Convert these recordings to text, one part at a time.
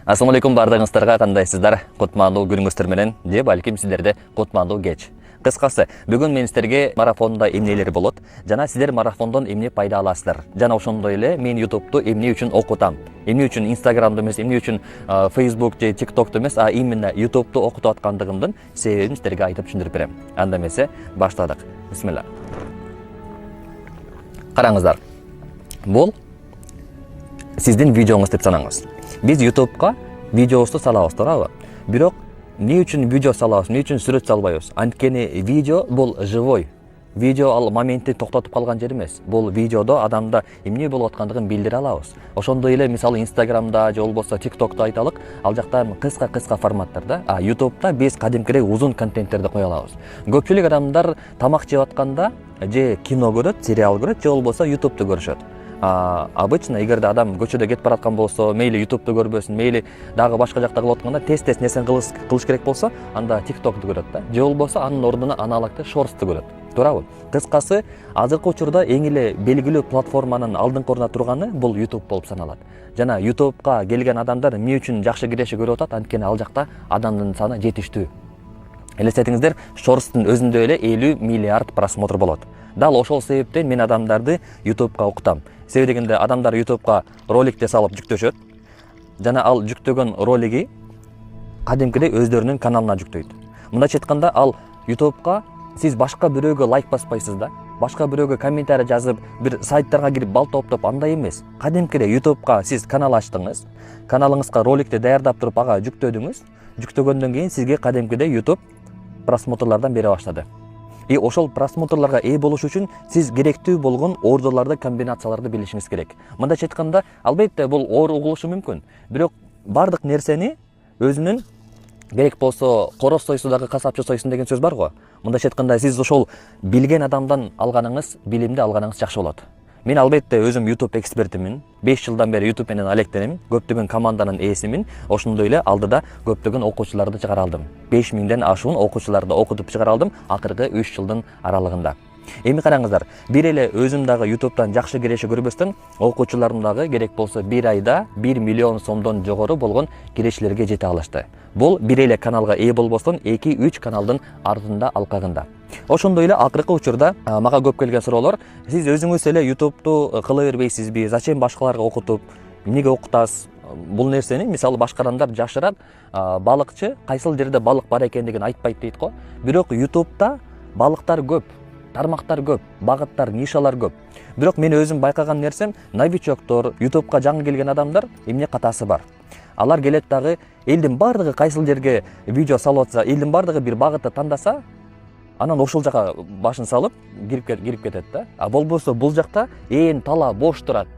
Assalamu alaikum бардыгыңыздарга, кандайсыздар? Кутмандуу күнүңүздөр менен, же балким сиздерде кутмандуу кеч. Кыскасы, бүгүн мен сиздерге марафонда эмнелер болот, жана сиздер марафондон эмне пайда аласыздар. Жана ошондой эле мен YouTube'ду эмне үчүн окутам, эмне үчүн Instagram'ды эмес, эмне үчүн Facebook же TikTok'ду эмес, а именно YouTube'ду окутуп аткандыгымдын себебин сиздерге айтып түшүндүрүп берем. Анда эмесе баштадык. Бисмилла. Караңыздар. Бул сиздин видеоңуз деп санаңыз. Биз YouTube'га видеобузду салабыз, туурабы? Бирок эмне үчүн видео салабыз, эмне үчүн сүрөт салбайбыз? Анткени видео бул живой. Видео ал моментти токтотуп калган жер эмес. Бул видеодо адамда эмне болуп аткандыгын билдире алабыз. Ошондой эле мисалы Instagram'да же болбосо TikTok'та айталык, ал жактан кыска форматтарда, а YouTube'да биз кадимкидей узун контенттерди кое алабыз. Көпчүлүк адамдар тамак жеп атканда же кино көрөт, сериал көрөт, же болбосо YouTube'ду көрүшөт. Обычно эгерде адам көчөдө кетип бараткан болсо, мейли YouTube'ду көрбөсүн, мейли дагы башка жакта кылып атканда тез нерсени кылыш керек болсо, анда TikTok'ду көрөт да. Же болбосо анын ордуна аналогтуу Shorts'ты көрөт. Туурабы? Кыскасы, азыркы учурда эң эле белгилүү платформанын алдыңкы ордуна турганы бул YouTube болуп саналат. Жана YouTube'га келген адамдар эмне үчүн жакшы киреше көрүп атат? Анткени ал жакта адамдын саны жетиштүү. Элестетиңиздер, Shorts'тун өзүндө эле 50 миллиард просмотр болот. Дал ошол себептен мен адамдарды YouTube'га окутам. Себеби дегенде адамдар YouTube'га роликти салып жүктөшөт. Жана ал жүктөгөн ролиги кадимкидей өздөрүнүн каналына жүктөйт. Мындайча айтканда, ал YouTube'га сиз башка бирөөгө лайк баспайсыз да, башка бирөөгө комментарий жазып, бир сайттарга кирип бал топтоп андай эмес. Кадимкидей YouTube'га сиз канал ачтыңыз, каналыңызга роликти даярдап туруп ага жүктөдүңүз. Жүктөгөндөн кийин сизге кадимкидей YouTube просмотрлардан бере баштады. И ошол просмотрларга ээ болуш үчүн сиз керектүү болгон ордолорду, комбинацияларды билишиңиз керек. Мындайча айтканда, албетте бул оор угулушу мүмкүн. Бирок бардык нерсени өзүнүн керек болсо короз сойсу дагы касапчы сойсун деген сөз бар го. Мындайча айтканда, сиз ошол билген адамдан алганыңыз, билимди алганыңыз жакшы болот. Мен албетте өзүм YouTube экспертимин. 5 жылдан бери YouTube менен алектенем. Көптөгөн команданын ээсимин. Ошондой эле алдыда көптөгөн окуучуларды чыгара алдым. 5000ден ашуун окуучуларды окутуп чыгара алдым акыркы 3 жылдын аралыгында. Эми караңыздар, бир эле өзүм дагы YouTube'дан жакшы киреше көрбөстөн, окуучуларым дагы керек болсо 1 айда 1 миллион сомдон жогору болгон кирешелерге жете алышты. Бул бир эле каналга ээ болбостон 2-3 каналдын артында алкагында. Ошондой эле акыркы учурда мага көп келген суроолор: сиз өзүңүз эле YouTube'ду кыла бербейсизби? Зачем башкаларга окутуп? Эмнеге окутасыз? Бул нерсени мисалы башка адамдар жашырат. Балыкчы кайсыл жерде балык бар экендигин айтпайт дейт го. Бирок YouTube'да балыктар көп, тармактар көп, багыттар, нишалар көп. Бирок мен өзүм байкаган нерсем, новичоктор, YouTube'га жаңы келген адамдар эмне катасы бар. Алар келет дагы элдин бардыгы кайсыл жерге видео салып атса, элдин бардыгы бир багытты тандаса, анан ошол жака башын салып кирип кетет да. Болбосо бул жакта ээн тала бош турат.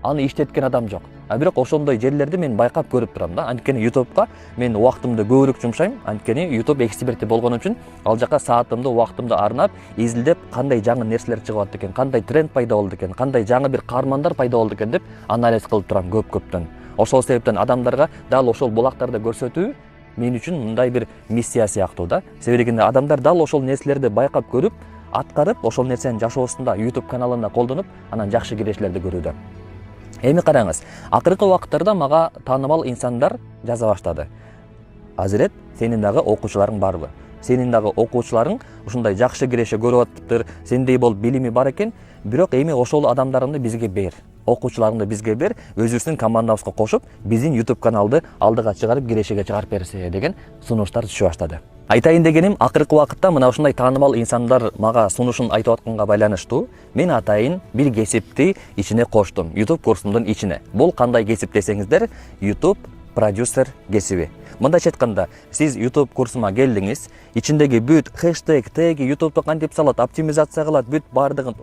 Аны иштеткен адам жок. Бирок ошондой жерлерди мен байкап көрүп турам да. Анткени YouTube'га мен убактымды көбүрөөк жумшайм. Анткени YouTube эксперти болгон үчүн ал жака саатымды, убактымды арнап, изилдеп кандай жаңы нерселер чыгып атат экен, кандай тренд пайда болду экен, кандай жаңы бир каармандар пайда болду экен деп анализ кылып турам көптөн. Ошол себептен адамдарга дал ошол булактарды көрсөтүү мен үчүн мындай бир миссия сыяктуу да. Себеби дегенде адамдар дал ошол нерселерди байкап көрүп, аткарып, ошол нерсени жашоосунда YouTube каналында колдонуп, анан жакшы кирешелерди көрүүдө. Эми караңыз, акыркы убакыттарда мага таанымал инсандар жаза баштады. Азирет, сенин дагы окуучуларың барбы? Сенин дагы окуучуларың ушундай жакшы киреше көрүп атыптыр, сендей болуп билими бар экен, бирок эми ошол адамдарыңды бизге бер. Окуучуларыңды бизге бер, өзүбүздүн командабызга кошуп, биздин YouTube каналды алдыга чыгарып, кирешеге чыгарып берсе деген сунуштар түшө баштады. Айтайын дегеним, акыркы убакытта мына ушундай таанымал инсандар мага сунушун айтып атканга байланыштуу, мен атайын бир кесипти ичине коштум, YouTube курсумдун ичине. Бул кандай кесип десеңиздер, YouTube продюсер кесиби. Мындайча айтканда, сиз YouTube курсума келдиңиз, ичиндеги бүт хэштег, теги, YouTube'ду кантип салат, оптимизация кылат, бүт бардыгын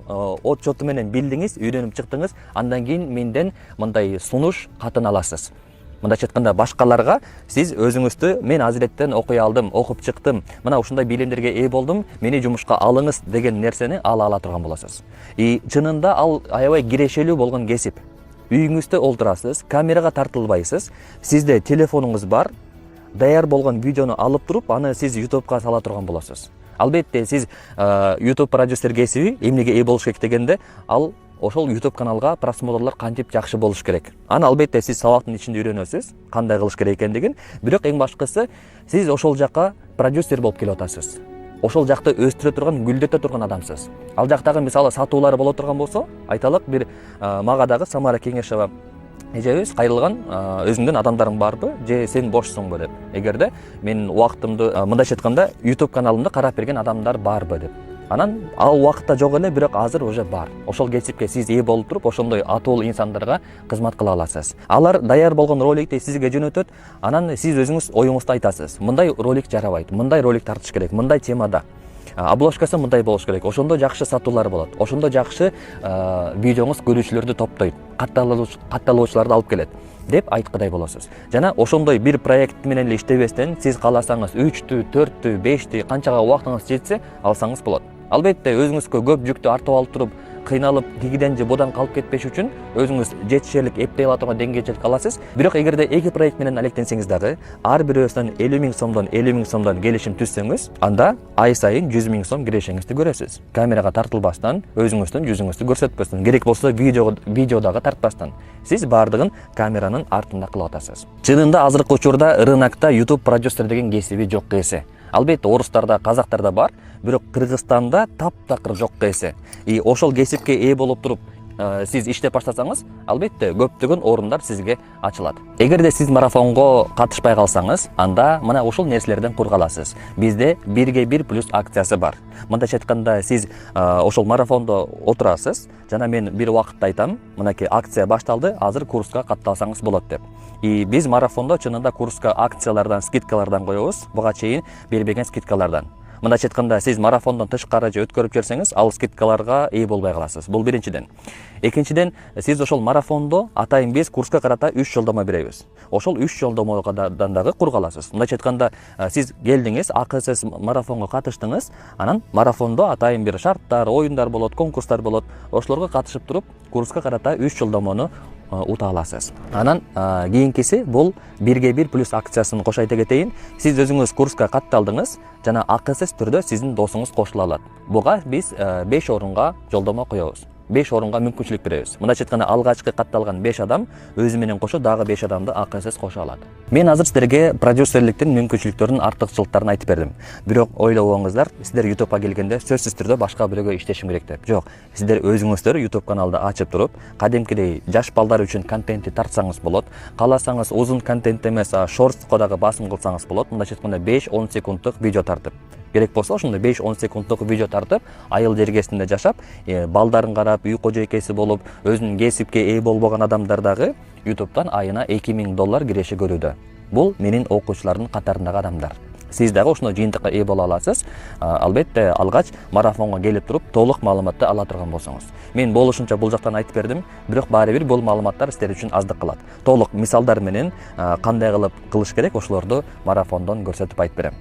отчету менен билдиңиз, үйрөнүп чыктыңыз, андан кийин менден мындай сунуш катын аласыз. Мындайча айтканда, башкаларга сиз өзүңүздү мен Азиреттен окуй алдым, окуп чыктым, мына ушундай билимдерге ээ болдум, мени жумушка алыңыз деген нерсени ала турган болосуз. Чынында ал аябай кирешелүү болгон кесип. Үйүңүздө олтурасыз, камерага тартылбайсыз, сизде телефонуңуз бар, даяр болгон видеону алып туруп, аны сиз YouTube'га сала турган болосуз. Албетте сиз YouTube продюсер кесиби эмнеге ээ болуш керек дегенде, ал ошол YouTube каналга просмотрлор кантип жакшы болуш керек. Аны албетте сиз сабактын ичинде үйрөнөсүз, кандай кылыш керек экендигин. Бирок эң башкысы сиз ошол жакка продюсер болуп келип атасыз. Ошол жакты өстүрө турган, гүлдөтө турган адамсыз. Ал жактагы мисалы сатуулар боло турган болсо, айталык бир мага дагы Самара Кеңешева эжебиз кайрылган, өзүңдүн адамдарың барбы же сен бошсуңбу деп. Эгерде мен убактымды мындайча айтканда YouTube каналымды карап берген адамдар барбы деп. Анан ал убакытта жок эле, бирок азыр уже бар. Ошол кесипке сиз ээ болуп туруп, ошондой атоол инсандарга кызмат кыла аласыз. Алар даяр болгон роликти сизге жөнөтөт, анан сиз өзүңүз оюңузду айтасыз. Мындай ролик жарабайт, мындай ролик тартыш керек, мындай темада. Обложкасы мындай болуш керек. Ошондо жакшы сатуулар болот. Ошондо жакшы видеоңуз көрүүчүлөрдү топтойт, катталуучуларды алып келет деп айткыдай болосуз. Жана ошондой бир проект менен эле иштебестен сиз кааласаңыз 3-түү, 4-түү, 5-түү канчага убактыңыз жетсе алсаңыз болот. Албетте өзүңүзгө көп жүктү артып алып туруп, кыйналып, тигиден же будан калып кетпеш үчүн өзүңүз жетишерлик эптей ала турган деңгээлге жетип каласыз. Бирок эгерде эки проект менен алектенсеңиз дагы, ар бирөөсүнөн 50 000 сомдон 50 000 сомдон келишим түзсөңүз, анда ай сайын 100 000 сом кирешеңизди көрөсүз. Камерага тартылбастан, өзүңүздүн жүзүңүздү көрсөтпөстөн, керек болсо видеодагы тартпастан. Сиз бардыгын камеранын артында кылып атасыз. Чынында азыркы учурда рынокто YouTube продюсер деген кесиби жок эсе. Албетте орустарда, казактарда бар, бирок Кыргызстанда таптакыр жок эсе. И ошол кесипке ээ болуп туруп, сиз иштеп баштасаңыз, албетте көптөгөн орундар сизге ачылат. Эгерде сиз марафонго катышпай калсаңыз, анда мына ушул нерселерден курга аласыз. Бизде 1+1 плюс акциясы бар. Мындайча айтканда, сиз ошол марафондо отурасыз, жана мен бир убакытта айтам, мынакей акция башталды, азыр курска катталсаңыз болот деп. И биз марафондо чынында курска акциялардан, скидкалардан коебуз, буга чейин бербеген скидкалардан. Мындайча айтканда, сиз марафондон тышкары же өткөрүп жүрсөңүз, ал скидкаларга ээ болбой каласыз. Бул биринчиден. Экинчиден, сиз ошол марафондо атайын биз курска карата 3 жолдомо беребиз. Ошол 3 жолдомодан дагы курга аласыз. Мындайча айтканда, сиз келдиңиз, АКСС марафонго катыштыңыз, анан марафондо атайын бир шарттар, оюндар болот, конкурстар болот. Ошолорго катышып туруп, курска карата 3 жолдомону ута аласыз. Анан кийинкиси бул 1+1 плюс акциясын кошо айта кетейин. Сиз өзүңүз курска катталдыңыз, жана акысыз түрдө сиздин досуңуз кошула алат. Буга биз 5 орунга жолдомо коебуз. 5 орунга мүмкүнчүлүк беребиз. Мындайча айтканда, алгачкы катталган 5 адам өзү менен кошо дагы 5 адамды акысыз кошо алат. Мен азыр сиздерге продюсерликтин мүмкүнчүлүктөрүнүн артыкчылыктарын айтып бердим. Бирок ойлобоңуздар, сиздер YouTubeга келгенде сөзсүз түрдө башка бирөөгө иштешим керек деп. Жок, сиздер өзүңүздөр YouTube каналды ачып туруп, кадимкидей жаш балдар үчүн контентти тартсаңыз болот. Кааласаңыз узун контент эмес, шортско дагы басым кылсаңыз болот. Мындайча айтканда 5-10 секунддук видео тартып. Керек болсо ошондой 5-10 секунддук видео тартып, айыл жергесинде жашап, балдарын карап, үй кожойкеси болуп, өзүнүн кесипке ээ болбогон адамдар дагы YouTube'дан айына $2000 киреше көрүүдө. Бул менин окуучулардын катарындагы адамдар. Сиз дагы ошондой жыйынтыкка ээ боло аласыз. Албетте алгач марафонго келип туруп, толук маалыматты ала турган болсоңуз. Мен болушунча бул жактан айтып бердим, бирок баары бир бул маалыматтар сиздер үчүн аздык кылат. Толук мисалдар менен кандай кылып кылыш керек, ошолорду марафондон көрсөтүп айтып берем.